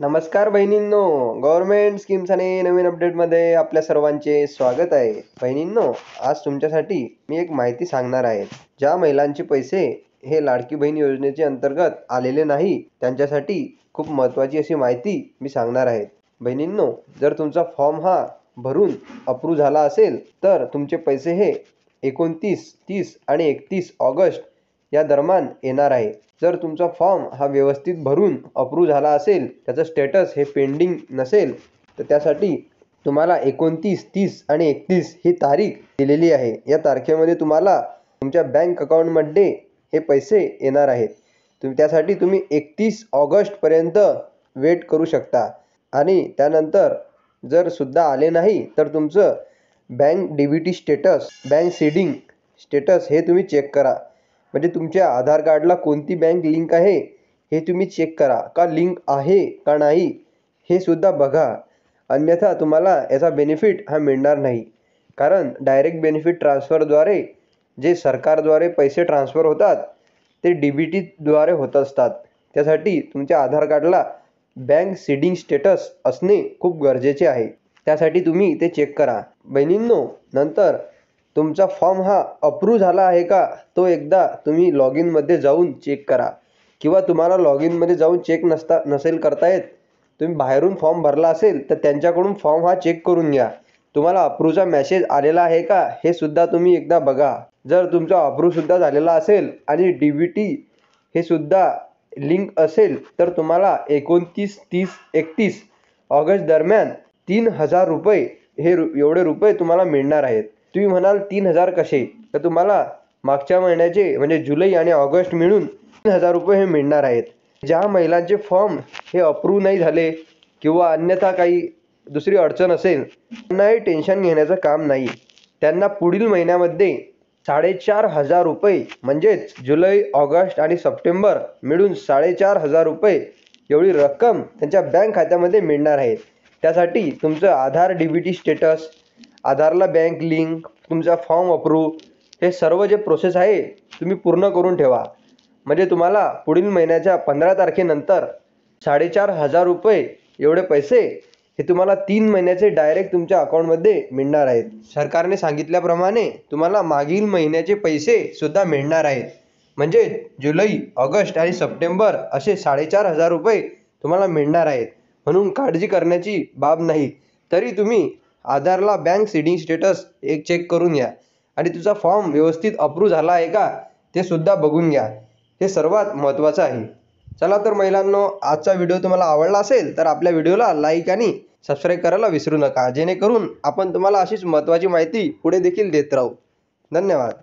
नमस्कार बहिणींनो, government schemes आणि नवीन अपडेटमध्ये आपल्या सर्वांचे स्वागत आहे. बहिणींनो, आज तुमच्यासाठी मी एक माहिती सांगणार आहे. ज्या महिलांचे पैसे हे लाडकी बहीण योजनेचे अंतर्गत आलेले नाही, त्यांच्यासाठी खूप महत्त्वाची अशी माहिती मी सांगणार आहे. बहिणींनो, जर तुमचा फॉर्म हा भरून अप्रूव्ह झाला असेल तर तुमचे पैसे हे 29, 30 आणि 31 ऑगस्ट या दरम्यान येणार आहे. जर तुमचा फॉर्म हा व्यवस्थित भरून अप्रूव्ह झाला असेल, त्याचं स्टेटस हे पेंडिंग नसेल, तर त्यासाठी तुम्हाला 29, 30 आणि 31 ही तारीख दिलेली आहे. या तारखेमध्ये तुम्हाला तुमच्या बँक अकाउंटमध्ये हे पैसे येणार आहेत. त्यासाठी तुम्ही 31 ऑगस्टपर्यंत वेट करू शकता आणि त्यानंतर जर सुद्धा आले नाही तर तुमचं bank DBT status, bank seeding status हे तुम्ही चेक करा. म्हणजे तुमच्या आधार कार्डला कोणती बँक लिंक आहे हे तुम्ही चेक करा, का लिंक आहे का नाही हे सुद्धा बघा. अन्यथा तुम्हाला याचा बेनिफिट हा मिळणार नाही. कारण डायरेक्ट बेनिफिट ट्रान्सफरद्वारे जे सरकारद्वारे पैसे ट्रान्सफर होतात ते DBTद्वारे होत असतात. त्यासाठी तुमच्या आधार कार्डला बँक सीडिंग स्टेटस असणे खूप गरजेचे आहे. त्यासाठी तुम्ही ते चेक करा. बहिणींनो, नंतर तुमचा फॉर्म हा अप्रूव्ह झाला आहे का तो एकदा तुम्ही लॉग इनमध्ये जाऊन चेक करा. किंवा तुम्हाला लॉग इनमध्ये जाऊन चेक नसेल करता येत, तुम्ही बाहेरून फॉर्म भरला असेल तर त्यांच्याकडून फॉर्म हा चेक करून घ्या. तुम्हाला अप्रूव्हचा मेसेज आलेला आहे का हे सुद्धा तुम्ही एकदा बघा. जर तुमचा अप्रूव्ह सुद्धा झालेला असेल आणि DBT हे सुद्धा लिंक असेल तर तुम्हाला 29, 30, 31 ऑगस्ट दरम्यान 3,000 रुपये हे एवढे रुपये तुम्हाला मिळणार आहेत. तुम्ही म्हणाल 3,000 कसे, तर तुम्हाला मागच्या महिन्याचे म्हणजे जुलै आणि ऑगस्ट मिळून 3,000 रुपये हे मिळणार आहेत. ज्या महिलांचे फॉर्म हे अप्रूव्ह नाही झाले किंवा अन्यथा काही दुसरी अडचण असेल, त्यांनाही टेन्शन घेण्याचं काम नाही. त्यांना पुढील महिन्यामध्ये 4,500 रुपये म्हणजेच जुलै, ऑगस्ट आणि सप्टेंबर मिळून 4,500 रुपये एवढी रक्कम त्यांच्या बँक खात्यामध्ये मिळणार आहे. त्यासाठी तुमचं आधार DBT स्टेटस, आधारला बँक लिंक, तुमचा फॉर्म अप्रूव्ह हे सर्व जे प्रोसेस आहे तुम्ही पूर्ण करून ठेवा. म्हणजे तुम्हाला पुढील महिन्याच्या 15 तारखेनंतर 4,500 रुपये एवढे पैसे हे तुम्हाला 3 महिन्याचे डायरेक्ट तुमच्या अकाउंटमध्ये मिळणार आहेत. सरकारने सांगितल्याप्रमाणे तुम्हाला मागील महिन्याचे पैसे सुद्धा मिळणार आहेत. म्हणजे जुलै, ऑगस्ट आणि सप्टेंबर असे 4,500 रुपये तुम्हाला मिळणार आहेत. म्हणून काळजी करण्याची बाब नाही. तरी तुम्ही आधारला बँक सीडिंग स्टेटस एक चेक करून घ्या आणि तुझा फॉर्म व्यवस्थित अप्रूव्ह झाला आहे का ते सुद्धा बघून घ्या. हे सर्वात महत्त्वाचं आहे. चला तर महिलांनो, आजचा व्हिडिओ तुम्हाला आवडला असेल तर आपल्या व्हिडिओला लाईक आणि सबस्क्राईब करायला विसरू नका, जेणेकरून आपण तुम्हाला अशीच महत्त्वाची माहिती पुढे देखील देत राहू. धन्यवाद.